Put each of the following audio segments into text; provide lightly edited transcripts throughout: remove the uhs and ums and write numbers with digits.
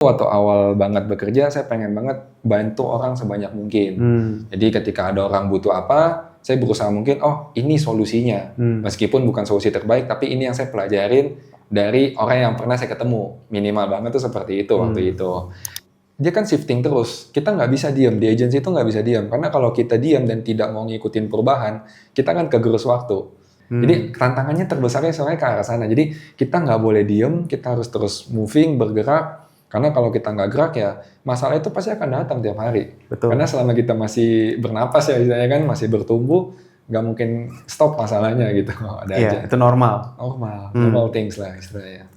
Waktu awal banget bekerja, saya pengen banget bantu orang sebanyak mungkin. Jadi ketika ada orang butuh apa, saya berusaha mungkin, oh ini solusinya. Meskipun bukan solusi terbaik, tapi ini yang saya pelajarin dari orang yang pernah saya ketemu. Minimal banget tuh seperti itu waktu itu. Dia kan shifting terus, kita nggak bisa diam, di agency itu nggak bisa diam. Karena kalau kita diam dan tidak mau ngikutin perubahan, kita kan kegerus waktu. Jadi tantangannya terbesarnya soalnya ke arah sana. Jadi kita nggak boleh diem, kita harus terus moving, bergerak. Karena kalau kita nggak gerak ya, masalah itu pasti akan datang tiap hari. Betul. Karena selama kita masih bernapas ya, istilahnya kan masih bertumbuh, nggak mungkin stop masalahnya gitu. Ada aja. Iya, itu normal. Normal things lah istilahnya.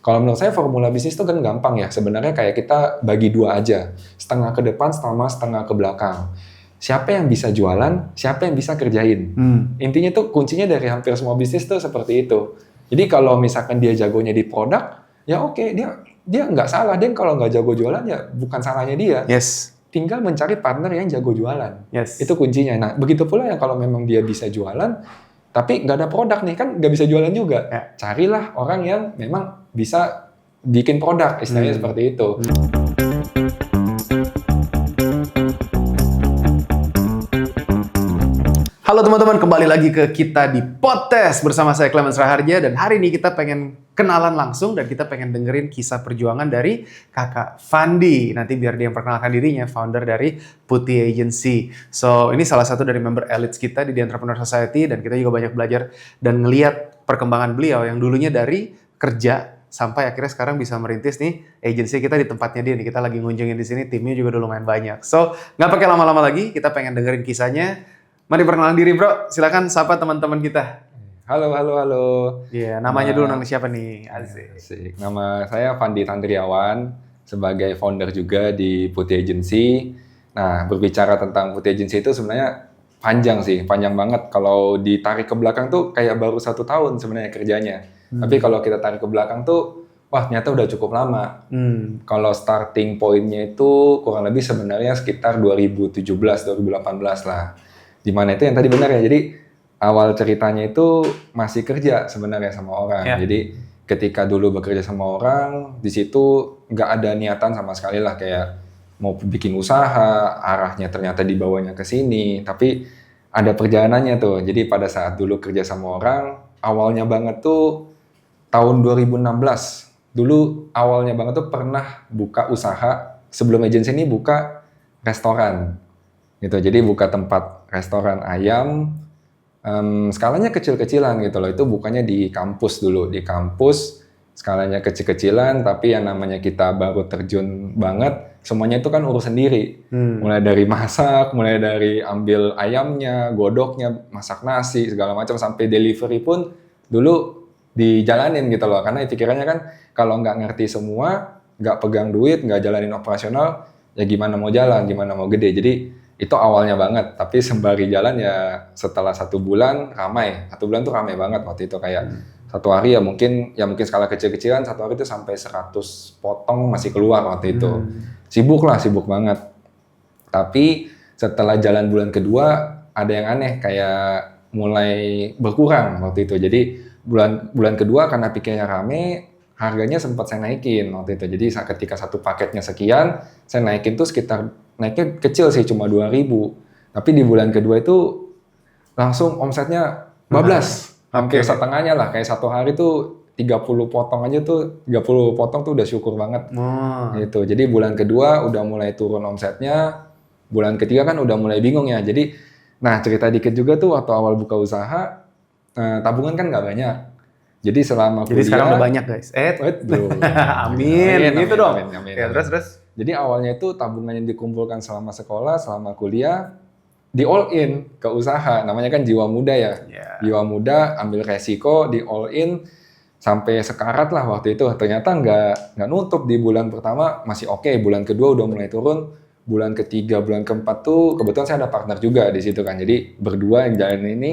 Kalau menurut saya formula bisnis itu kan gampang ya. Sebenarnya kayak kita bagi dua aja. Setengah ke depan sama setengah ke belakang. Siapa yang bisa jualan, siapa yang bisa kerjain. Intinya tuh kuncinya dari hampir semua bisnis tuh seperti itu. Jadi kalau misalkan dia jagonya di produk, ya oke, dia nggak salah. Dia kalau nggak jago jualan ya bukan salahnya dia. Yes. Tinggal mencari partner yang jago jualan. Yes. Itu kuncinya. Nah, begitu pula yang kalau memang dia bisa jualan, tapi nggak ada produk nih, kan nggak bisa jualan juga. Ya. Carilah orang yang memang bisa bikin produk, istilahnya seperti itu. Halo teman-teman, kembali lagi ke kita di Podcast bersama saya Clemens Raharja, dan hari ini kita pengen kenalan langsung dan kita pengen dengerin kisah perjuangan dari Kakak Fandi. Nanti biar dia yang perkenalkan dirinya, founder dari Putih Agency. So, ini salah satu dari member elites kita di The Entrepreneur Society, dan kita juga banyak belajar dan ngeliat perkembangan beliau yang dulunya dari kerja sampai akhirnya sekarang bisa merintis nih agency kita di tempatnya dia nih. Kita lagi ngunjungin di sini, timnya juga udah lumayan banyak. So, nggak pakai lama-lama lagi, kita pengen dengerin kisahnya. Mari perkenalan diri bro, silakan sapa teman-teman kita. Halo. Iya, namanya dulu nama siapa nih? Asik. Nama saya Fandi Tandriawan, sebagai founder juga di Putih Agency. Nah, berbicara tentang Putih Agency itu sebenarnya panjang banget. Kalau ditarik ke belakang tuh kayak baru 1 tahun sebenarnya kerjanya. Tapi kalau kita tarik ke belakang tuh, wah ternyata udah cukup lama. Kalau starting point-nya itu kurang lebih sebenarnya sekitar 2017-2018 lah. Dimana itu yang tadi benar ya, jadi awal ceritanya itu masih kerja sebenarnya sama orang. Ya. Jadi ketika dulu bekerja sama orang, di situ nggak ada niatan sama sekali lah kayak mau bikin usaha, arahnya ternyata dibawanya ke sini, tapi ada perjalanannya tuh. Jadi pada saat dulu kerja sama orang, awalnya banget tuh tahun 2016. Dulu awalnya banget tuh pernah buka usaha, sebelum agensi ini buka restoran. Gitu. Jadi buka tempat restoran ayam, skalanya kecil-kecilan gitu loh. Itu bukannya di kampus dulu, di kampus skalanya kecil-kecilan, tapi yang namanya kita baru terjun banget, semuanya itu kan urus sendiri. Mulai dari masak, mulai dari ambil ayamnya, godoknya, masak nasi, segala macam, sampai delivery pun dulu dijalanin gitu loh. Karena pikirannya kan kalau nggak ngerti semua, nggak pegang duit, nggak jalanin operasional, ya gimana mau jalan, gimana mau gede. Jadi itu awalnya banget, tapi sembari jalan ya setelah 1 bulan ramai. 1 bulan tuh ramai banget waktu itu, kayak 1 hari ya mungkin skala kecil-kecilan, 1 hari itu sampai 100 potong masih keluar waktu itu. Sibuk banget. Tapi setelah jalan bulan kedua ada yang aneh, kayak mulai berkurang waktu itu. Jadi bulan kedua karena pikirnya rame, harganya sempat saya naikin waktu itu. Jadi ketika 1 paketnya sekian, saya naikin tuh naiknya kecil sih, cuma 2.000. Tapi di bulan kedua itu langsung omsetnya bablas. Hampir setengahnya lah, kayak 1 hari tuh 30 potong aja tuh, 30 potong tuh udah syukur banget. Gitu. Jadi bulan kedua udah mulai turun omsetnya, bulan ketiga kan udah mulai bingung ya. Jadi, nah cerita dikit juga tuh waktu awal buka usaha, tabungan kan nggak banyak. Jadi selama kuliah... Jadi sekarang udah banyak guys. Amin. Gitu dong. Ya, terus. Jadi awalnya itu tabungan yang dikumpulkan selama sekolah, selama kuliah, di all in ke usaha. Namanya kan jiwa muda ya. Jiwa muda, ambil resiko, di all in, sampai sekarat lah waktu itu. Ternyata nggak nutup. Di bulan pertama masih oke, bulan kedua udah mulai turun, bulan ketiga, bulan keempat tuh kebetulan saya ada partner juga di situ kan. Jadi berdua yang jalan ini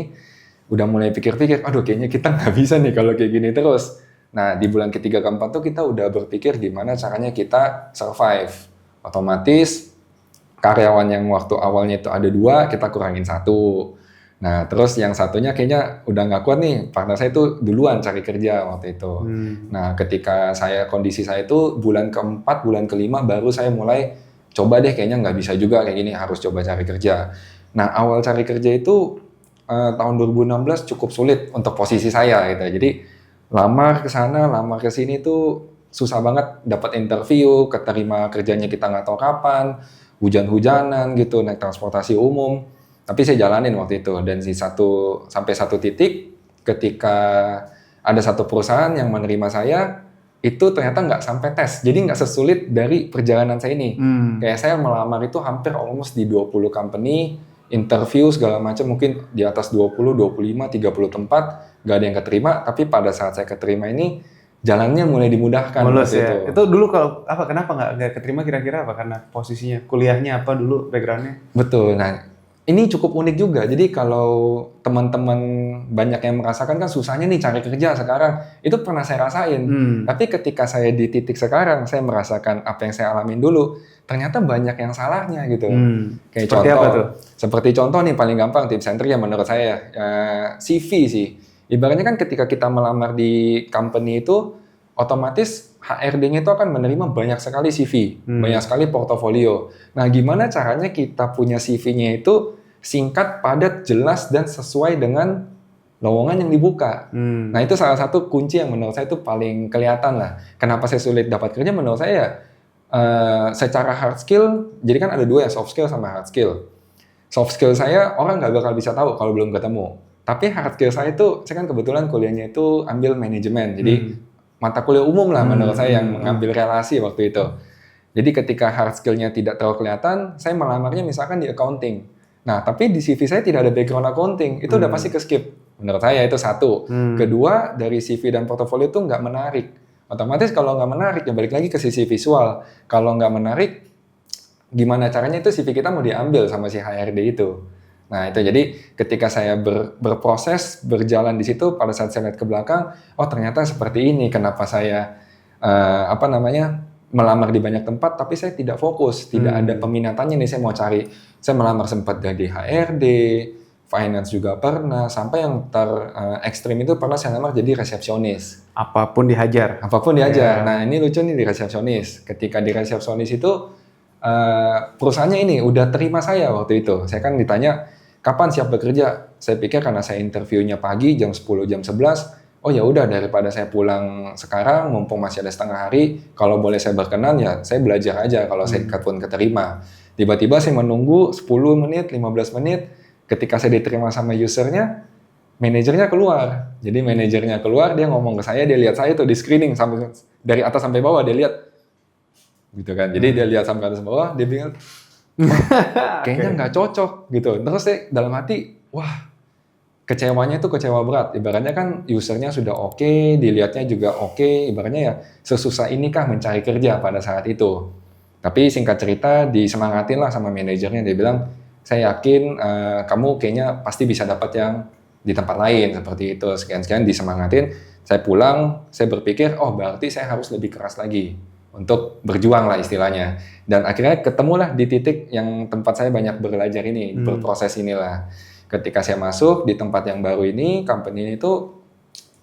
udah mulai pikir-pikir, aduh kayaknya kita nggak bisa nih kalau kayak gini terus. Nah, di bulan ketiga keempat tuh kita udah berpikir gimana caranya kita survive. Otomatis karyawan yang waktu awalnya itu ada 2, kita kurangin 1. Nah, terus yang satunya kayaknya udah nggak kuat nih, partner saya itu duluan cari kerja waktu itu. Nah, ketika kondisi saya itu bulan keempat, bulan kelima baru saya mulai coba deh kayaknya nggak bisa juga kayak gini, harus coba cari kerja. Nah, awal cari kerja itu tahun 2016 cukup sulit untuk posisi saya gitu. Jadi lamar ke sana, lamar ke sini tuh susah banget dapat interview, keterima kerjanya kita nggak tahu kapan, hujan-hujanan gitu, naik transportasi umum. Tapi saya jalanin waktu itu dan sampai satu titik ketika ada satu perusahaan yang menerima saya itu ternyata nggak sampai tes, jadi nggak sesulit dari perjalanan saya ini. Kayak saya melamar itu hampir almost di 20 company, interview segala macam mungkin di atas 20, 25, 30 tempat, nggak ada yang keterima. Tapi pada saat saya keterima ini jalannya mulai dimudahkan. Mulus ya. itu. Itu dulu kenapa nggak keterima kira-kira apa? Karena posisinya, kuliahnya apa dulu, backgroundnya? Betul. Nah, ini cukup unik juga. Jadi kalau teman-teman banyak yang merasakan kan susahnya nih cari kerja sekarang, itu pernah saya rasain. Tapi ketika saya di titik sekarang, saya merasakan apa yang saya alamin dulu, ternyata banyak yang salahnya gitu. Kayak Seperti contoh, apa tuh? seperti contoh nih paling gampang tips and trick yang menurut saya CV sih. Ibaratnya kan ketika kita melamar di company itu, otomatis HRD-nya itu akan menerima banyak sekali CV, banyak sekali portofolio. Nah, gimana caranya kita punya CV-nya itu singkat, padat, jelas, dan sesuai dengan lowongan yang dibuka. Nah, itu salah satu kunci yang menurut saya itu paling kelihatan lah. Kenapa saya sulit dapat kerja menurut saya secara hard skill, jadi kan ada dua ya, soft skill sama hard skill. Soft skill saya orang nggak bakal bisa tahu kalau belum ketemu. Tapi hard skill saya itu, saya kan kebetulan kuliahnya itu ambil manajemen, jadi mata kuliah umum lah menurut saya yang mengambil relasi waktu itu. Jadi ketika hard skill-nya tidak terlalu kelihatan, saya melamarnya misalkan di accounting. Nah, tapi di CV saya tidak ada background accounting, itu udah pasti ke-skip. Menurut saya itu satu. Kedua, dari CV dan portofolio itu nggak menarik. Otomatis kalau nggak menarik, ya balik lagi ke sisi visual. Kalau nggak menarik, gimana caranya itu CV kita mau diambil sama si HRD itu. Nah itu jadi ketika saya berproses, berjalan di situ, pada saat saya lihat ke belakang, oh ternyata seperti ini, kenapa saya melamar di banyak tempat, tapi saya tidak fokus, tidak ada peminatannya nih, saya mau cari, saya melamar sempat dari HRD, finance juga pernah, sampai yang ekstrim itu pernah saya lamar jadi resepsionis. Apapun dihajar. Apapun diajar. Nah ini lucu nih di resepsionis, ketika di resepsionis itu, perusahaannya ini udah terima saya waktu itu, saya kan ditanya, kapan siap bekerja? Saya pikir karena saya interviewnya pagi jam 10, jam 11, oh ya udah daripada saya pulang sekarang, mumpung masih ada setengah hari, kalau boleh saya berkenan ya saya belajar aja kalau saya pun keterima. Tiba-tiba saya menunggu 10 menit, 15 menit, ketika saya diterima sama usernya, manajernya keluar. Jadi manajernya keluar, dia ngomong ke saya, dia lihat saya tuh di screening dari atas sampai bawah, dia lihat. Gitu kan. Jadi dia lihat sampai atas bawah, dia bilang, kayaknya nggak cocok gitu. Terus saya dalam hati, wah kecewanya itu kecewa berat. Ibaratnya kan usernya sudah oke, dilihatnya juga oke. Ibaratnya ya sesusah inikah mencari kerja pada saat itu. Tapi singkat cerita disemangatin lah sama manajernya. Dia bilang, saya yakin kamu kayaknya pasti bisa dapat yang di tempat lain seperti itu. Sekian-sekian disemangatin. Saya pulang, saya berpikir, oh berarti saya harus lebih keras lagi untuk berjuang lah istilahnya. Dan akhirnya ketemulah di titik yang tempat saya banyak belajar ini, berproses inilah. Ketika saya masuk di tempat yang baru ini, company itu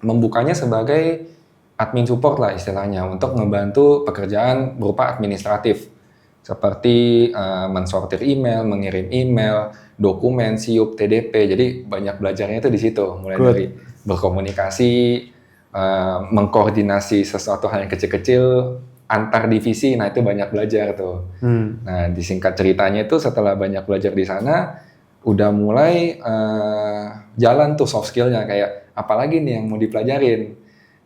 membukanya sebagai admin support lah istilahnya, untuk membantu pekerjaan berupa administratif. Seperti mensortir email, mengirim email, dokumen, siup, TDP. Jadi banyak belajarnya itu di situ, mulai dari berkomunikasi, mengkoordinasi sesuatu hal yang kecil-kecil, antar divisi, nah itu banyak belajar tuh. Nah disingkat ceritanya itu setelah banyak belajar di sana, udah mulai jalan tuh soft skillnya, kayak apalagi nih yang mau dipelajarin.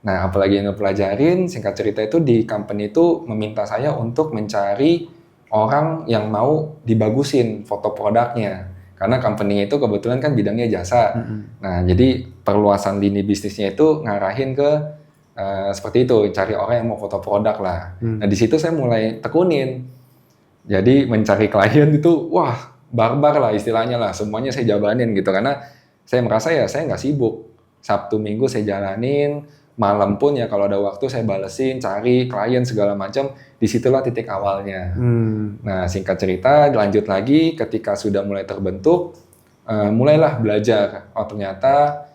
Nah apalagi yang mau pelajarin, singkat cerita itu di company itu meminta saya untuk mencari orang yang mau dibagusin foto produknya. Karena company itu kebetulan kan bidangnya jasa. Nah jadi perluasan lini bisnisnya itu ngarahin ke seperti itu, cari orang yang mau foto produk lah. Nah di situ saya mulai tekunin. Jadi mencari klien itu, wah barbar lah istilahnya lah. Semuanya saya jabanin gitu, karena saya merasa ya saya nggak sibuk. Sabtu Minggu saya jalanin, malam pun ya kalau ada waktu saya balesin, cari klien segala macam. Disitulah titik awalnya. Nah singkat cerita, lanjut lagi ketika sudah mulai terbentuk, mulailah belajar. Oh ternyata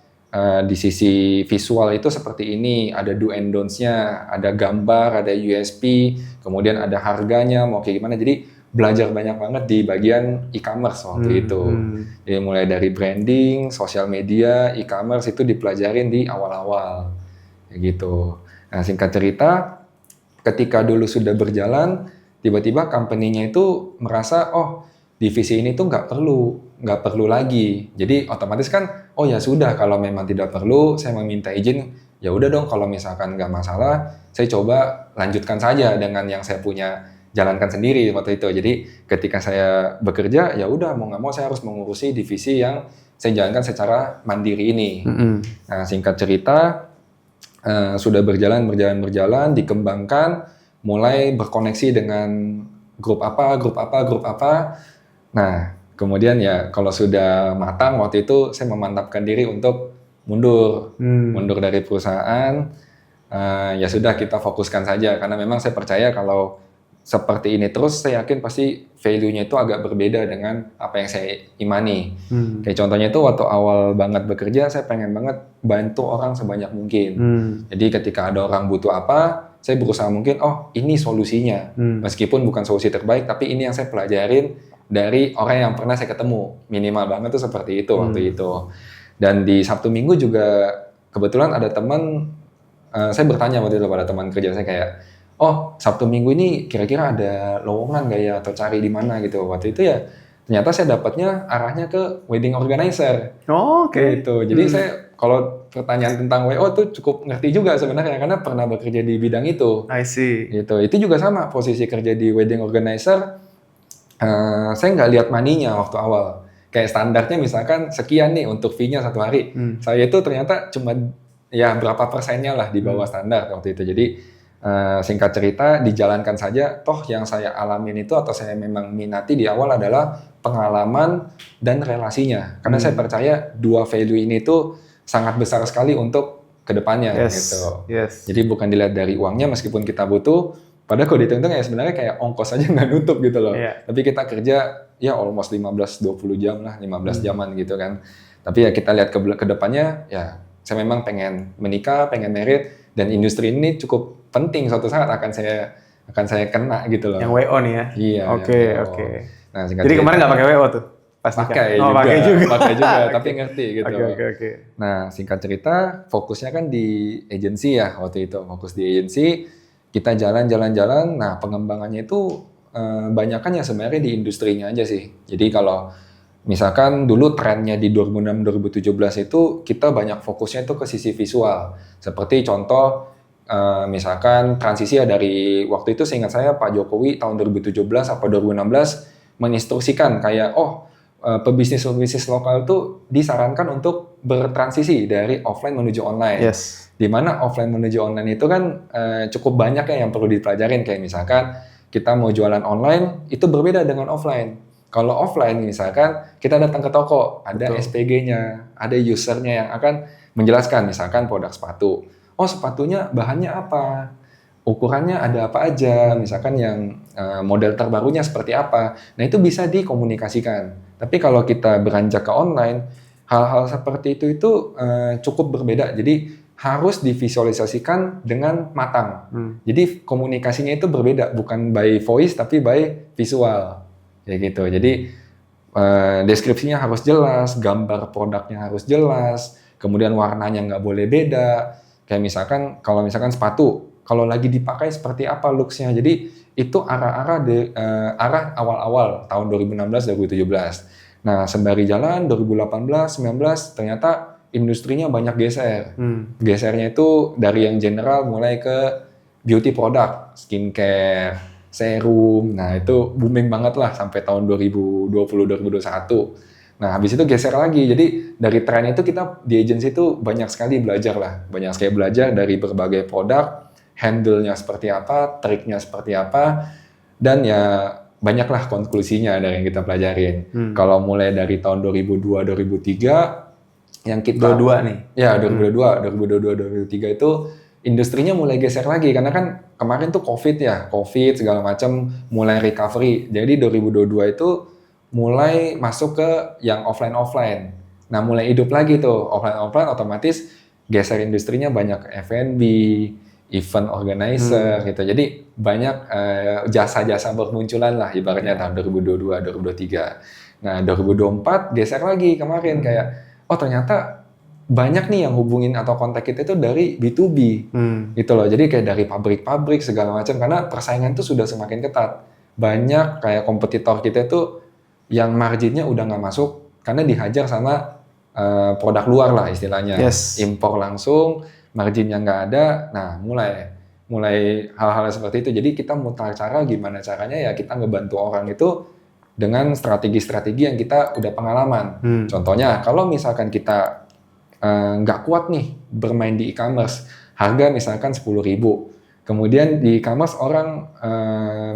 di sisi visual itu seperti ini, ada do and don'ts-nya, ada gambar, ada USP, kemudian ada harganya, mau kayak gimana. Jadi belajar banyak banget di bagian e-commerce waktu itu. Jadi mulai dari branding, sosial media, e-commerce itu dipelajarin di awal-awal. Kayak gitu. Nah singkat cerita, ketika dulu sudah berjalan, tiba-tiba company-nya itu merasa, oh divisi ini tuh nggak perlu lagi. Jadi otomatis kan, oh ya sudah kalau memang tidak perlu, saya meminta izin, ya udah dong kalau misalkan nggak masalah, saya coba lanjutkan saja dengan yang saya punya, jalankan sendiri waktu itu. Jadi ketika saya bekerja, ya udah mau nggak mau saya harus mengurusi divisi yang saya jalankan secara mandiri ini. Nah singkat cerita, sudah berjalan, dikembangkan, mulai berkoneksi dengan grup apa. Nah, kemudian ya kalau sudah matang waktu itu saya memantapkan diri untuk mundur dari perusahaan. Ya sudah kita fokuskan saja karena memang saya percaya kalau seperti ini terus saya yakin pasti value-nya itu agak berbeda dengan apa yang saya imani. Kayak contohnya itu waktu awal banget bekerja saya pengen banget bantu orang sebanyak mungkin. Jadi ketika ada orang butuh apa, saya berusaha mungkin oh ini solusinya. Meskipun bukan solusi terbaik tapi ini yang saya pelajarin dari orang yang pernah saya ketemu. Minimal banget tuh seperti itu waktu itu. Dan di Sabtu Minggu juga kebetulan ada teman, saya bertanya waktu itu pada teman kerja saya kayak, oh Sabtu Minggu ini kira-kira ada lowongan nggak ya atau cari di mana gitu. Waktu itu ya ternyata saya dapatnya arahnya ke wedding organizer. Oke. Gitu. Jadi saya kalau pertanyaan tentang WO tuh cukup ngerti juga sebenarnya karena pernah bekerja di bidang itu. I see. Gitu. Itu juga sama posisi kerja di wedding organizer. Saya nggak lihat maninya waktu awal. Kayak standarnya misalkan sekian nih untuk fee-nya satu hari. Saya itu ternyata cuma ya berapa persennya lah di bawah standar waktu itu. Jadi singkat cerita dijalankan saja. Toh yang saya alamin itu atau saya memang minati di awal adalah pengalaman dan relasinya. Karena saya percaya dua value ini tuh sangat besar sekali untuk kedepannya gitu. Jadi bukan dilihat dari uangnya meskipun kita butuh. Padahal kalau dihitung ya sebenarnya kayak ongkos aja nggak nutup gitu loh. Tapi kita kerja ya almost 15-20 jam lah, 15 jaman gitu kan. Tapi ya kita lihat ke depannya ya saya memang pengen menikah, pengen married dan industri ini cukup penting suatu saat akan saya kena gitu loh. Yang WO nih ya. Iya. Oke. Nah, jadi kemarin nggak pakai WO tuh? Pakai juga, tapi ngerti gitu. Oke. Nah, singkat cerita, fokusnya kan di agensi ya waktu itu. Fokus di agensi, kita jalan. Nah, pengembangannya itu banyakan ya sebenarnya di industrinya aja sih. Jadi kalau misalkan dulu trennya di 2006-2017 itu kita banyak fokusnya itu ke sisi visual. Seperti contoh, misalkan transisi ya dari waktu itu seingat saya Pak Jokowi tahun 2017 atau 2016 menginstruksikan kayak pebisnis lokal itu disarankan untuk bertransisi dari offline menuju online. Di mana offline menuju online itu kan cukup banyak ya yang perlu dipelajarin. Kayak misalkan kita mau jualan online itu berbeda dengan offline. Kalau offline misalkan kita datang ke toko, ada SPG-nya, ada usernya yang akan menjelaskan misalkan produk sepatu. Oh sepatunya bahannya apa? Ukurannya ada apa aja, misalkan yang model terbarunya seperti apa. Nah itu bisa dikomunikasikan. Tapi kalau kita beranjak ke online, hal-hal seperti itu cukup berbeda. Jadi harus divisualisasikan dengan matang. Jadi komunikasinya itu berbeda, bukan by voice tapi by visual. Ya gitu. Jadi deskripsinya harus jelas, gambar produknya harus jelas, kemudian warnanya nggak boleh beda. Kayak misalkan kalau misalkan sepatu, kalau lagi dipakai seperti apa looks-nya. Jadi itu arah awal-awal tahun 2016-2017. Nah, sembari jalan 2018-19 ternyata industrinya banyak geser. Gesernya itu dari yang general mulai ke beauty product, skincare, serum. Nah, itu booming banget lah sampai tahun 2020-2021. Nah, habis itu geser lagi. Jadi dari tren itu kita di agency itu banyak sekali belajar lah. Banyak sekali belajar dari berbagai produk, handle-nya seperti apa, triknya seperti apa, dan ya banyaklah konklusinya dari yang kita pelajarin. Kalau mulai dari tahun 2002-2003, yang kita... 22 nih? Ya, 2022-2023 itu industrinya mulai geser lagi, karena kan kemarin tuh COVID segala macam mulai recovery. Jadi 2022 itu mulai masuk ke yang offline. Nah, mulai hidup lagi tuh offline otomatis geser industrinya banyak ke F&B, event organizer gitu. Jadi banyak jasa-jasa bermunculan lah ibaratnya tahun 2022, 2023. Nah, 2024 geser lagi kemarin kayak oh ternyata banyak nih yang hubungin atau kontak kita itu dari B2B gitu loh. Jadi kayak dari pabrik-pabrik segala macam karena persaingan itu sudah semakin ketat. Banyak kayak kompetitor kita itu yang marginnya udah nggak masuk karena dihajar sama produk luar lah istilahnya. Yes. Impor langsung, marginnya nggak ada. Nah, mulai hal-hal seperti itu. Jadi kita mutar cara gimana caranya ya kita ngebantu orang itu dengan strategi-strategi yang kita udah pengalaman. Contohnya kalau misalkan kita nggak kuat nih bermain di e-commerce, harga misalkan 10.000. Kemudian di e-commerce orang,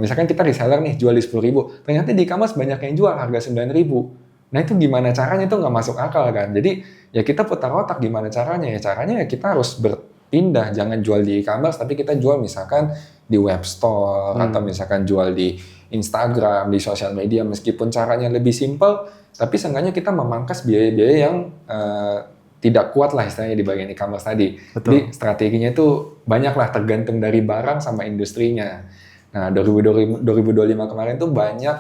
misalkan kita reseller nih jual di 10.000, ternyata di e-commerce banyak yang jual harga 9.000. Nah itu gimana caranya itu nggak masuk akal kan. Jadi ya kita putar otak gimana caranya. Ya caranya ya kita harus berpindah, jangan jual di e-commerce, tapi kita jual misalkan di web store, atau misalkan jual di Instagram, di sosial media, meskipun caranya lebih simpel, tapi seenggaknya kita memangkas biaya-biaya yang tidak kuat lah istilahnya di bagian e-commerce tadi. Betul. Jadi strateginya itu banyak lah tergantung dari barang sama industrinya. Nah 2025 kemarin tuh banyak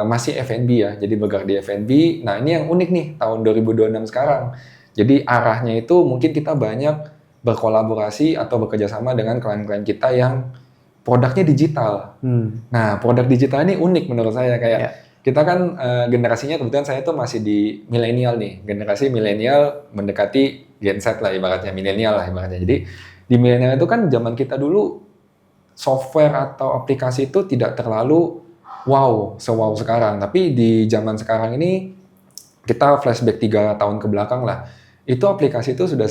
masih F&B ya, jadi bergerak di F&B. Nah ini yang unik nih tahun 2026 sekarang. Jadi arahnya itu mungkin kita banyak berkolaborasi atau bekerjasama dengan klien-klien kita yang produknya digital. Nah produk digital ini unik menurut saya kayak kita kan generasinya kebetulan saya tuh masih di milenial nih, generasi milenial mendekati Gen Z lah ibaratnya, milenial lah ibaratnya. Jadi di milenial itu kan zaman kita dulu software atau aplikasi itu tidak terlalu wow sekarang. Tapi di zaman sekarang ini kita flashback 3 tahun ke belakang lah, itu aplikasi itu sudah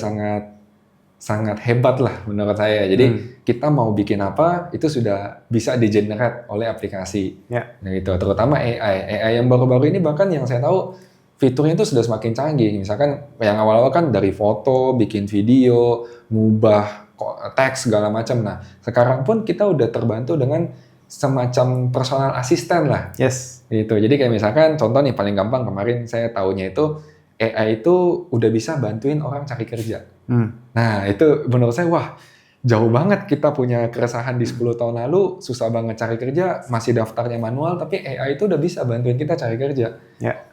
sangat hebat lah menurut saya. Jadi kita mau bikin apa itu sudah bisa di-generate oleh aplikasi. Nah itu terutama AI yang baru-baru ini bahkan yang saya tahu fiturnya itu sudah semakin canggih. Misalkan yang awal-awal kan dari foto, bikin video, ngubah teks segala macam. Nah sekarang pun kita udah terbantu dengan semacam personal assistant lah. Yes. Gitu. Jadi kayak misalkan contoh nih paling gampang kemarin saya tahunya itu AI itu udah bisa bantuin orang cari kerja. Nah itu menurut saya wah jauh banget kita punya keresahan di 10 tahun lalu susah banget cari kerja, masih daftarnya manual, tapi AI itu udah bisa bantuin kita cari kerja.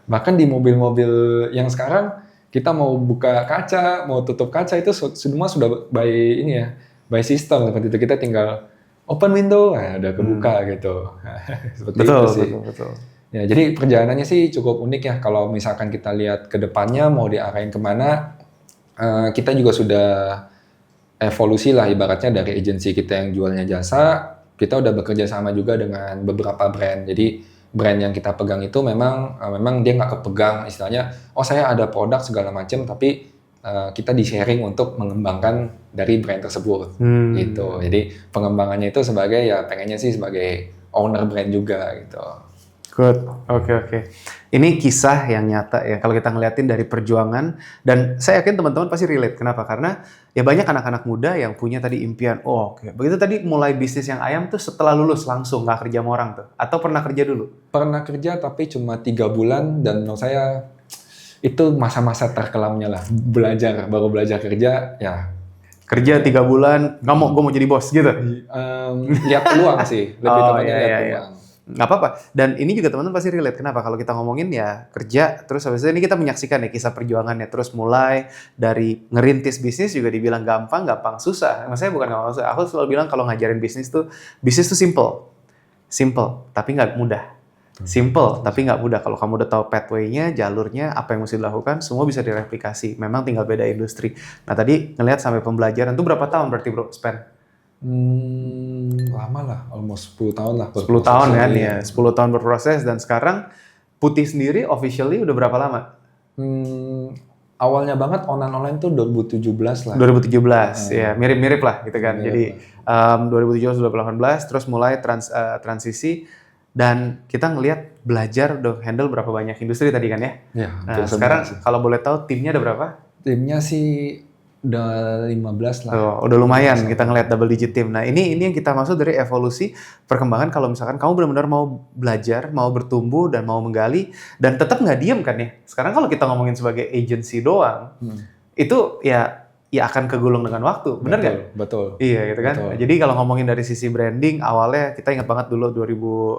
Bahkan di mobil-mobil yang sekarang kita mau buka kaca, mau tutup kaca itu semua sudah by system seperti itu. Kita tinggal open window, nah udah kebuka gitu. Seperti itu sih. Betul. Ya, jadi perjalanannya sih cukup unik ya. Kalau misalkan kita lihat ke depannya mau diarahin kemana, kita juga sudah evolusi lah ibaratnya dari agensi kita yang jualnya jasa, kita udah bekerja sama juga dengan beberapa brand. Jadi brand yang kita pegang itu memang dia nggak kepegang istilahnya, oh saya ada produk segala macam, tapi kita di-sharing untuk mengembangkan dari brand tersebut gitu. Jadi pengembangannya itu sebagai ya pengennya sih sebagai owner brand juga gitu. Good, oke. Ini kisah yang nyata ya kalau kita ngeliatin dari perjuangan, dan saya yakin teman-teman pasti relate. Kenapa? Karena ya banyak anak-anak muda yang punya tadi impian, begitu tadi mulai bisnis yang ayam tuh setelah lulus langsung nggak kerja sama orang tuh, atau pernah kerja dulu? Pernah kerja tapi cuma 3 bulan dan menurut saya itu masa-masa terkelamnya lah, baru belajar kerja ya. Kerja 3 bulan, gue mau jadi bos gitu? Lihat peluang sih, lebih tepatnya lihat peluang. Nggak apa-apa. Dan ini juga teman-teman pasti relate. Kenapa? Kalau kita ngomongin ya kerja, terus habis itu ini kita menyaksikan ya kisah perjuangannya. Terus mulai dari ngerintis bisnis juga dibilang gampang susah. Maksudnya bukan gampang susah. Aku selalu bilang kalau ngajarin bisnis tuh simple. Simple, tapi nggak mudah. Simple, tapi nggak mudah. Kalau kamu udah tahu pathway-nya, jalurnya, apa yang mesti dilakukan, semua bisa direplikasi. Memang tinggal beda industri. Nah tadi ngelihat sampai pembelajaran, itu berapa tahun berarti bro spend? Lama lah, almost 10 tahun lah. 10 tahun kan ya, 10 tahun berproses, dan sekarang Putih sendiri officially udah berapa lama? Awalnya banget online tuh 2017 lah. 2017, ya mirip-mirip lah gitu kan. Jadi 2017-2018 terus mulai transisi, dan kita ngelihat belajar udah handle berapa banyak industri tadi kan ya? Ya, nah sekarang kalau boleh tahu timnya ada berapa? Timnya sih Udah 15 lah. Tuh, udah lumayan kita ngelihat double digit tim. Nah, ini yang kita maksud dari evolusi perkembangan kalau misalkan kamu benar-benar mau belajar, mau bertumbuh dan mau menggali dan tetap nggak diem kan ya. Sekarang kalau kita ngomongin sebagai agency doang, itu ya akan kegulung dengan waktu, bener nggak? Betul. Iya gitu kan. Betul. Jadi kalau ngomongin dari sisi branding, awalnya kita ingat banget dulu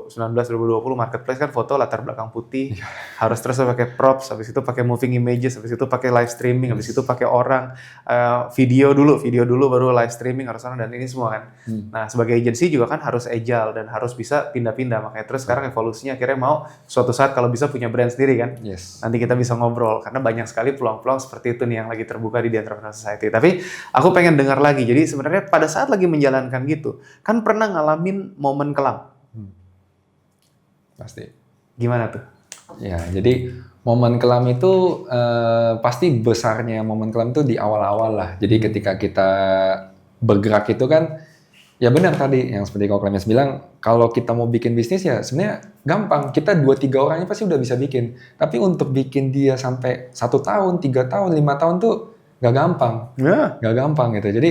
2019-2020 marketplace kan foto latar belakang putih, harus terus pakai props, habis itu pakai moving images, habis itu pakai live streaming, habis itu pakai orang, video dulu baru live streaming harus orang dan ini semua kan. Nah sebagai agency juga kan harus agile dan harus bisa pindah-pindah, makanya terus sekarang evolusinya akhirnya mau suatu saat kalau bisa punya brand sendiri kan. Yes. Nanti kita bisa ngobrol karena banyak sekali peluang-peluang seperti itu nih yang lagi terbuka di The Entrepreneur Society. Tapi aku pengen dengar lagi. Jadi sebenarnya pada saat lagi menjalankan gitu, kan pernah ngalamin momen kelam. Pasti. Gimana tuh? Ya, jadi momen kelam itu pasti besarnya momen kelam itu di awal-awal lah. Jadi ketika kita bergerak itu kan, ya benar tadi yang seperti Kak Clemens bilang, kalau kita mau bikin bisnis ya sebenarnya gampang. Kita 2-3 orangnya pasti udah bisa bikin. Tapi untuk bikin dia sampai 1 tahun, 3 tahun, 5 tahun tuh gak gampang. Gak gampang gitu. Jadi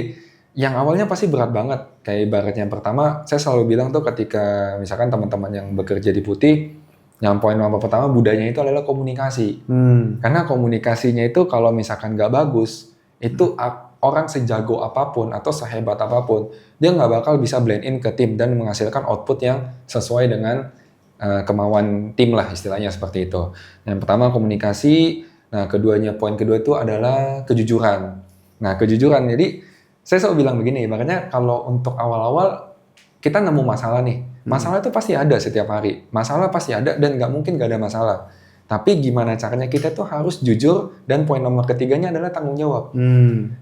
yang awalnya pasti berat banget. Kayak ibaratnya yang pertama, saya selalu bilang tuh ketika misalkan teman-teman yang bekerja di Putih, yang poin nomor pertama budayanya itu adalah komunikasi. Karena komunikasinya itu kalau misalkan gak bagus, itu orang sejago apapun atau sehebat apapun, dia nggak bakal bisa blend in ke tim dan menghasilkan output yang sesuai dengan kemauan tim lah istilahnya seperti itu. Yang pertama komunikasi, nah poin kedua itu adalah kejujuran. Nah kejujuran, jadi saya selalu bilang begini, makanya kalau untuk awal-awal kita nemu masalah nih, masalah itu pasti ada setiap hari, masalah pasti ada dan nggak mungkin nggak ada masalah. Tapi gimana caranya kita tuh harus jujur dan poin nomor ketiganya adalah tanggung jawab.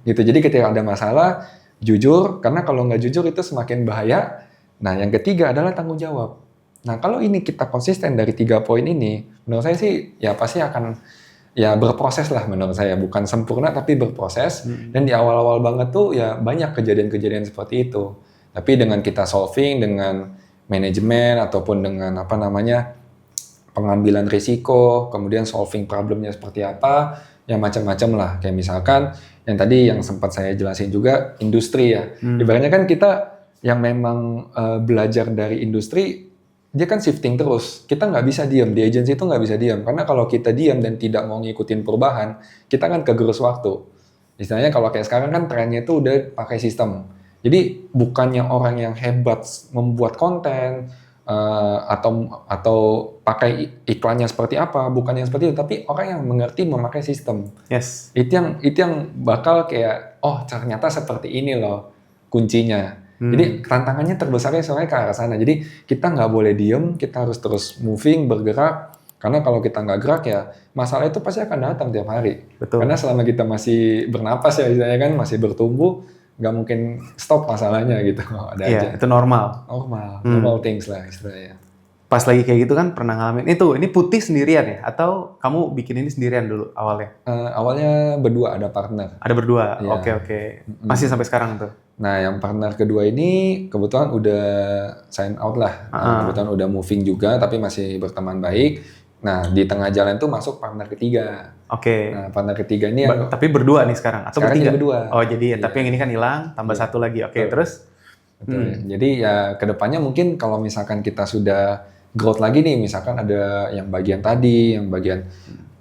Gitu. Jadi ketika ada masalah, jujur, karena kalau nggak jujur itu semakin bahaya. Nah yang ketiga adalah tanggung jawab. Nah kalau ini kita konsisten dari 3 poin ini, menurut saya sih ya pasti akan ya berproses lah menurut saya. Bukan sempurna tapi berproses. Dan di awal-awal banget tuh ya banyak kejadian-kejadian seperti itu. Tapi dengan kita solving, dengan manajemen ataupun dengan pengambilan risiko, kemudian solving problemnya seperti apa, ya macam-macam lah. Kayak misalkan yang tadi yang sempat saya jelasin juga industri ya. Ibaratnya kan kita yang memang belajar dari industri, dia kan shifting terus. Kita nggak bisa diam, di agency itu nggak bisa diam. Karena kalau kita diam dan tidak mau ngikutin perubahan, kita kan kegerus waktu. Istilahnya kalau kayak sekarang kan trennya itu udah pakai sistem. Jadi bukannya orang yang hebat membuat konten, atau pakai iklannya seperti apa, bukan yang seperti itu, tapi orang yang mengerti memakai sistem. Yes. Itu yang bakal kayak, oh ternyata seperti ini loh kuncinya. Jadi tantangannya terbesarnya soalnya ke arah sana. Jadi kita nggak boleh diem, kita harus terus moving, bergerak. Karena kalau kita nggak gerak ya masalah itu pasti akan datang tiap hari. Betul. Karena selama kita masih bernapas ya, istilahnya kan masih bertumbuh, nggak mungkin stop masalahnya gitu. Ada aja. Iya, itu normal. Normal things lah istilahnya. Pas lagi kayak gitu kan pernah ngalamin ini Putih sendirian ya? Atau kamu bikin ini sendirian dulu awalnya? Awalnya berdua, ada partner. Ada berdua? Iya. Oke. Masih sampai sekarang tuh? Nah yang partner kedua ini kebetulan udah sign out lah. Kebetulan udah moving juga tapi masih berteman baik. Nah di tengah jalan tuh masuk partner ketiga. Oke. Nah partner ketiga ini yang Tapi berdua nih sekarang? Atau sekarang bertiga? jadi berdua. Oh jadi Iya. tapi yang ini kan hilang, tambah satu lagi. Oke, Betul. terus? Betul. Jadi ya kedepannya mungkin kalau misalkan kita sudah growth lagi nih, misalkan ada yang bagian tadi, yang bagian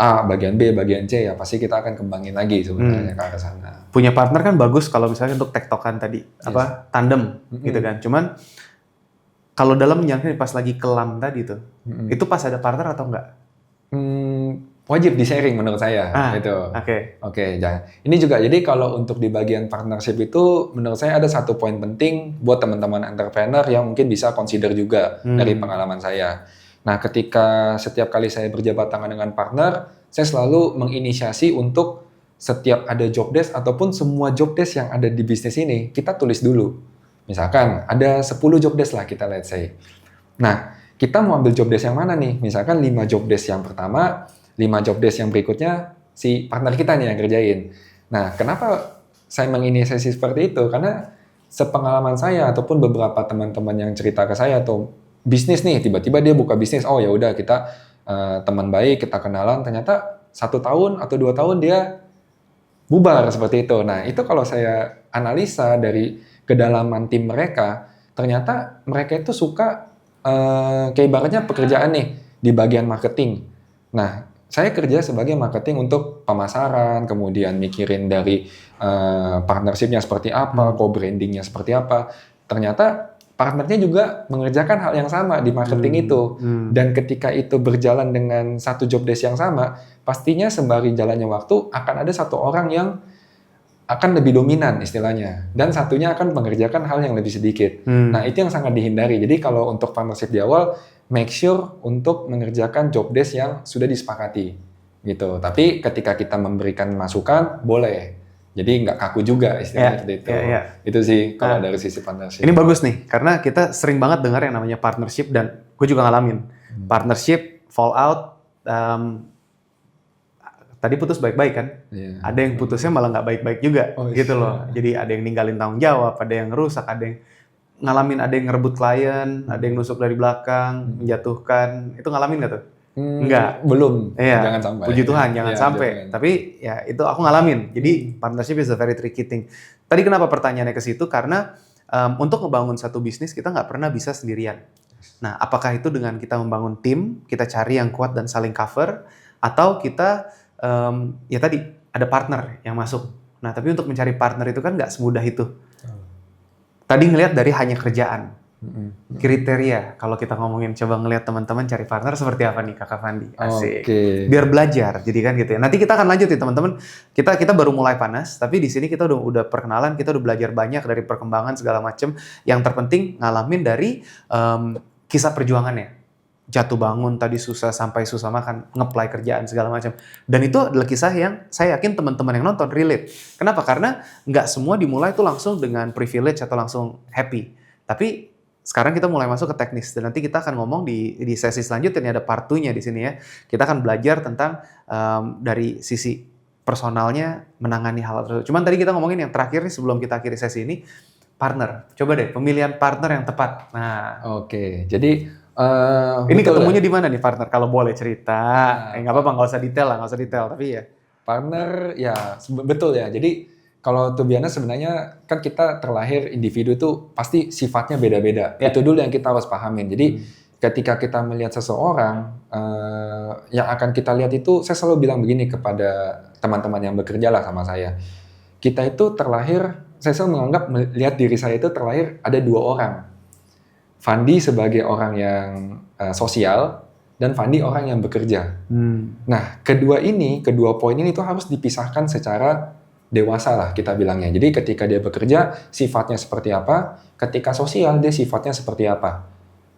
A, bagian B, bagian C, ya pasti kita akan kembangin lagi sebenarnya ke arah sana. Punya partner kan bagus kalau misalnya untuk tektokan tadi, tandem gitu kan. Cuman kalau dalam menjalankan pas lagi kelam tadi tuh, itu pas ada partner atau enggak? Wajib di sharing menurut saya itu. Oke, jangan. Ini juga jadi kalau untuk di bagian partnership itu menurut saya ada satu poin penting buat teman-teman entrepreneur yang mungkin bisa consider juga dari pengalaman saya. Nah, ketika setiap kali saya berjabat tangan dengan partner, saya selalu menginisiasi untuk setiap ada job desk ataupun semua job desk yang ada di bisnis ini, kita tulis dulu. Misalkan ada 10 job desk lah kita let's say. Nah, kita mau ambil job desk yang mana nih? Misalkan 5 job desk yang pertama, 5 job desk yang berikutnya si partner kita nih yang kerjain. Nah, kenapa saya menginisiasi seperti itu? Karena sepengalaman saya ataupun beberapa teman-teman yang cerita ke saya atau bisnis nih, tiba-tiba dia buka bisnis, oh ya udah kita teman baik, kita kenalan, ternyata 1 tahun atau 2 tahun dia bubar seperti itu. Nah, itu kalau saya analisa dari kedalaman tim mereka, ternyata mereka itu suka kayak ibaratnya pekerjaan nih di bagian marketing. Nah, saya kerja sebagai marketing untuk pemasaran, kemudian mikirin dari partnershipnya seperti apa, co-brandingnya seperti apa. Ternyata partnernya juga mengerjakan hal yang sama di marketing itu. Dan ketika itu berjalan dengan satu job desk yang sama, pastinya sembari jalannya waktu akan ada satu orang yang akan lebih dominan istilahnya, dan satunya akan mengerjakan hal yang lebih sedikit. Nah, itu yang sangat dihindari. Jadi kalau untuk partnership di awal, make sure untuk mengerjakan job desk yang sudah disepakati gitu. Tapi ketika kita memberikan masukan, boleh. Jadi nggak kaku juga istilahnya seperti itu. Itu sih kalau dari sisi partnership. Ini bagus nih, karena kita sering banget dengar yang namanya partnership, dan gue juga ngalamin. Partnership, fallout, tadi putus baik-baik kan, ada yang putusnya malah nggak baik-baik juga, gitu loh. Jadi ada yang ninggalin tanggung jawab, ada yang rusak, ada yang ngalamin, ada yang ngerebut klien, ada yang nusuk dari belakang, menjatuhkan. Itu ngalamin nggak tuh? Enggak. Belum. Iya. Jangan sampai. Puji Tuhan, jangan sampai. Jangan. Tapi ya itu aku ngalamin. Jadi partnership is a very tricky thing. Tadi kenapa pertanyaannya ke situ? Karena untuk ngebangun satu bisnis kita nggak pernah bisa sendirian. Nah, apakah itu dengan kita membangun tim, kita cari yang kuat dan saling cover, atau kita ya tadi ada partner yang masuk. Nah, tapi untuk mencari partner itu kan nggak semudah itu. Tadi ngelihat dari hanya kerjaan, kriteria. Kalau kita ngomongin, coba ngelihat teman-teman cari partner seperti apa nih, Kakak Fandi? Asik. Biar belajar, jadi kan gitu ya. Nanti kita akan lanjut nih teman-teman. Kita baru mulai panas, tapi di sini kita udah perkenalan, kita udah belajar banyak dari perkembangan segala macam. Yang terpenting ngalamin dari kisah perjuangannya. Jatuh bangun, tadi susah sampai susah makan, nge-apply kerjaan segala macam. Dan itu adalah kisah yang saya yakin teman-teman yang nonton relate. Kenapa? Karena nggak semua dimulai itu langsung dengan privilege atau langsung happy. Tapi sekarang kita mulai masuk ke teknis, dan nanti kita akan ngomong di sesi selanjutnya, ini ada part 2-nya di sini ya. Kita akan belajar tentang dari sisi personalnya menangani hal tersebut. Cuman tadi kita ngomongin yang terakhir nih sebelum kita akhiri sesi ini, partner. Coba deh pemilihan partner yang tepat. Nah, jadi ini ketemunya di mana nih partner? Kalau boleh cerita, nggak apa-apa, nggak usah detail, tapi ya. Partner ya betul ya. Jadi kalau to be honest, sebenarnya kan kita terlahir individu tuh pasti sifatnya beda-beda. Itu dulu yang kita harus pahamin. Jadi ketika kita melihat seseorang, yang akan kita lihat itu, saya selalu bilang begini kepada teman-teman yang bekerja lah sama saya. Kita itu terlahir, saya selalu menganggap melihat diri saya itu terlahir ada dua orang. Fandi sebagai orang yang sosial, dan Fandi orang yang bekerja. Nah, kedua poin ini tuh harus dipisahkan secara dewasa lah kita bilangnya. Jadi ketika dia bekerja, sifatnya seperti apa, ketika sosial dia sifatnya seperti apa.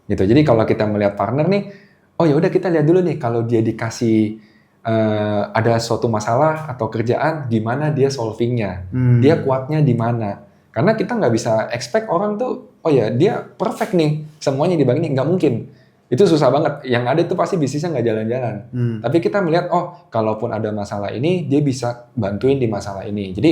Gitu. Jadi kalau kita melihat partner nih, oh ya udah kita lihat dulu nih, kalau dia dikasih ada suatu masalah atau kerjaan, gimana dia solvingnya, dia kuatnya di mana. Karena kita nggak bisa expect orang tuh, oh ya dia perfect nih, semuanya dibagi nih, nggak mungkin. Itu susah banget. Yang ada itu pasti bisnisnya nggak jalan-jalan. Tapi kita melihat, oh kalaupun ada masalah ini, dia bisa bantuin di masalah ini. Jadi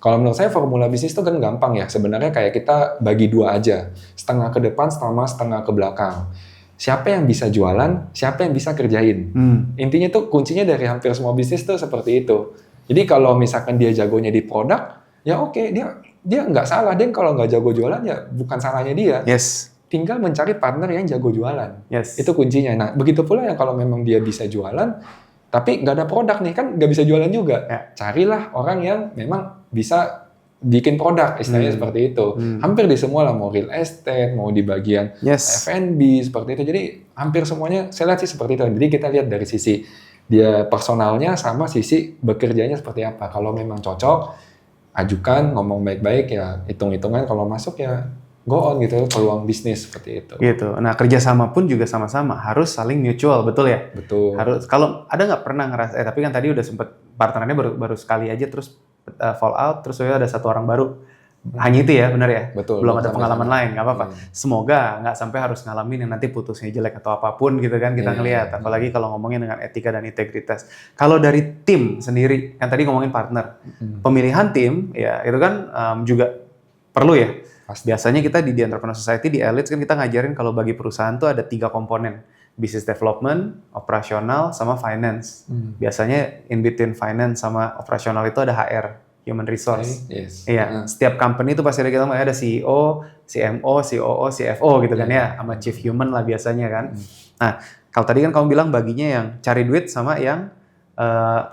kalau menurut saya formula bisnis itu kan gampang ya. Sebenarnya kayak kita bagi dua aja. Setengah ke depan sama setengah ke belakang. Siapa yang bisa jualan, siapa yang bisa kerjain. Intinya tuh kuncinya dari hampir semua bisnis tuh seperti itu. Jadi kalau misalkan dia jagonya di produk, ya oke, dia nggak salah. Dia kalau nggak jago jualan ya bukan salahnya dia. Tinggal mencari partner yang jago jualan. Itu kuncinya. Nah, begitu pula yang kalau memang dia bisa jualan, tapi nggak ada produk nih, kan nggak bisa jualan juga. Carilah orang yang memang bisa bikin produk, istilahnya seperti itu. Hampir di semua lah, mau real estate, mau di bagian F&B, seperti itu. Jadi hampir semuanya saya lihat sih seperti itu. Jadi kita lihat dari sisi dia personalnya sama sisi bekerjanya seperti apa. Kalau memang cocok, ajukan, ngomong baik-baik, ya hitung-hitungan, kalau masuk ya go on gitu, peluang bisnis seperti itu. Gitu. Nah, kerjasama pun juga sama-sama harus saling mutual, betul ya? Betul. Harus. Kalau ada nggak pernah ngerasa, tapi kan tadi udah sempet partnernya baru sekali aja, terus fall out, terus ada satu orang baru. Hanya itu ya, benar ya? Betul. Belum ada pengalaman lain, nggak apa-apa. Semoga nggak sampai harus ngalamin yang nanti putusnya jelek atau apapun gitu kan, kita ngelihat. Apalagi kalau ngomongin dengan etika dan integritas. Kalau dari tim sendiri, kan tadi ngomongin partner. Pemilihan tim, ya itu kan juga perlu ya. Biasanya kita di Entrepreneur Society, di Elite kan kita ngajarin kalau bagi perusahaan tuh ada 3 komponen. business development, operasional, sama finance. Biasanya in between finance sama operasional itu ada HR, human resource. Yes. Iya, setiap company itu pasti ada CEO, CMO, COO, CFO gitu kan ya, sama chief human lah biasanya kan. Nah, kalau tadi kan kamu bilang baginya yang cari duit sama yang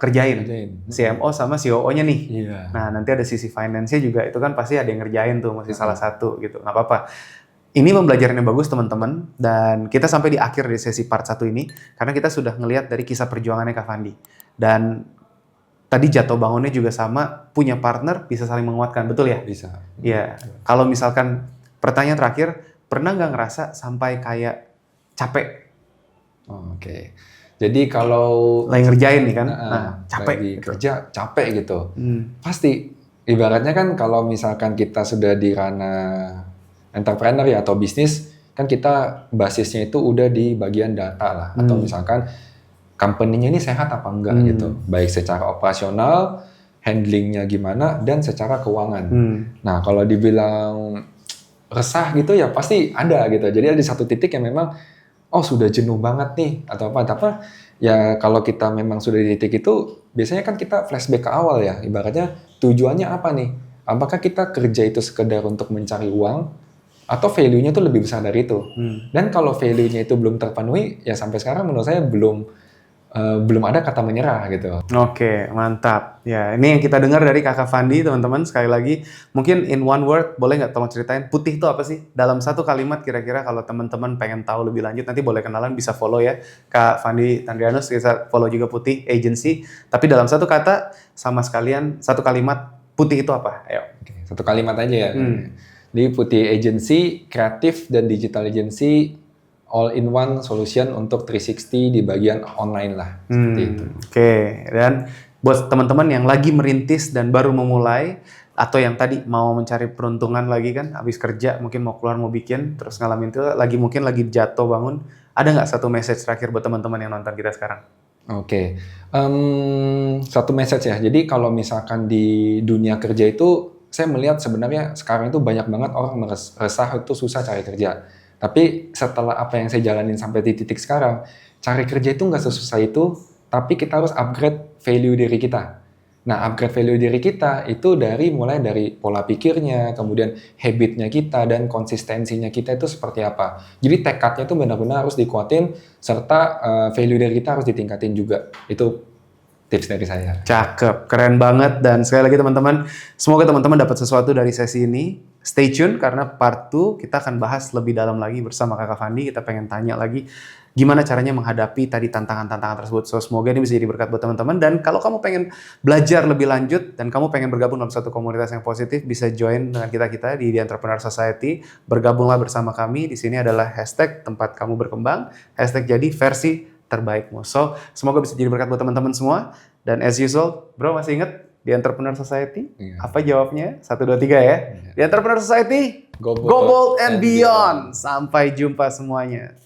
kerjain. CMO sama COO-nya nih. Iya. Nah, nanti ada sisi finance-nya juga, itu kan pasti ada yang ngerjain tuh, mesti salah satu gitu, nggak apa-apa. Ini pembelajaran yang bagus teman-teman, dan kita sampai di akhir dari sesi part 1 ini, karena kita sudah ngelihat dari kisah perjuangannya Kak Fandi. Dan tadi jatuh bangunnya juga sama, punya partner bisa saling menguatkan, betul ya? Bisa. Iya. Kalau misalkan pertanyaan terakhir, pernah nggak ngerasa sampai kayak capek? Oke. Jadi kalau Lagi ngerjain nih kan, capek. lagi gitu. kerja capek gitu. Pasti. Ibaratnya kan kalau misalkan kita sudah di ranah entrepreneur ya atau bisnis, kan kita basisnya itu udah di bagian data lah. Atau misalkan company-nya ini sehat apa enggak gitu. Baik secara operasional, handlingnya gimana, dan secara keuangan. Nah kalau dibilang resah gitu ya pasti ada gitu. Jadi ada di satu titik yang memang sudah jenuh banget nih atau apa. Tapi ya kalau kita memang sudah di titik itu, biasanya kan kita flashback ke awal ya. Ibaratnya tujuannya apa nih? Apakah kita kerja itu sekedar untuk mencari uang? Atau value-nya itu lebih besar dari itu. Dan kalau value-nya itu belum terpenuhi, ya sampai sekarang menurut saya belum ada kata menyerah gitu. Oke, mantap. Ya, ini yang kita dengar dari Kakak Fandi, teman-teman. Sekali lagi, mungkin in one word, boleh nggak tolong ceritain putih itu apa sih? Dalam satu kalimat kira-kira kalau teman-teman pengen tahu lebih lanjut, nanti boleh kenalan, bisa follow ya. Kak Fandi Tandrianus, bisa follow juga Putih Agency. Tapi dalam satu kata, sama sekalian, satu kalimat, putih itu apa? Ayo. Oke, satu kalimat aja ya. Di Putih Agency, kreatif dan digital agency, all-in-one solution untuk 360 di bagian online lah. Seperti itu. Oke, dan buat teman-teman yang lagi merintis dan baru memulai, atau yang tadi mau mencari peruntungan lagi kan, habis kerja mungkin mau keluar mau bikin, terus ngalamin itu, mungkin lagi jatuh bangun, ada nggak satu message terakhir buat teman-teman yang nonton kita sekarang? Oke, satu message ya. Jadi kalau misalkan di dunia kerja itu, saya melihat sebenarnya sekarang itu banyak banget orang resah itu susah cari kerja. Tapi setelah apa yang saya jalanin sampai di titik sekarang, cari kerja itu nggak sesusah itu, tapi kita harus upgrade value diri kita. Nah, upgrade value diri kita itu mulai dari pola pikirnya, kemudian habitnya kita, dan konsistensinya kita itu seperti apa. Jadi tekadnya itu benar-benar harus dikuatin, serta value diri kita harus ditingkatin juga. Itu tips dari saya. Cakep, keren banget. Dan sekali lagi teman-teman, semoga teman-teman dapat sesuatu dari sesi ini. Stay tune karena part 2 kita akan bahas lebih dalam lagi bersama Kakak Fandi. Kita pengen tanya lagi gimana caranya menghadapi tadi tantangan-tantangan tersebut. So, semoga ini bisa jadi berkat buat teman-teman. Dan kalau kamu pengen belajar lebih lanjut dan kamu pengen bergabung dalam satu komunitas yang positif, bisa join dengan kita di The Entrepreneur Society. Bergabunglah bersama kami. Di sini adalah hashtag tempat kamu berkembang, hashtag jadi versi terbaikmu. So, semoga bisa jadi berkat buat teman-teman semua. Dan as usual, bro masih inget The Entrepreneur Society? Iya. Apa jawabnya? 1, 2, 3 ya. Iya. The Entrepreneur Society, Go go bold and beyond. Sampai jumpa semuanya.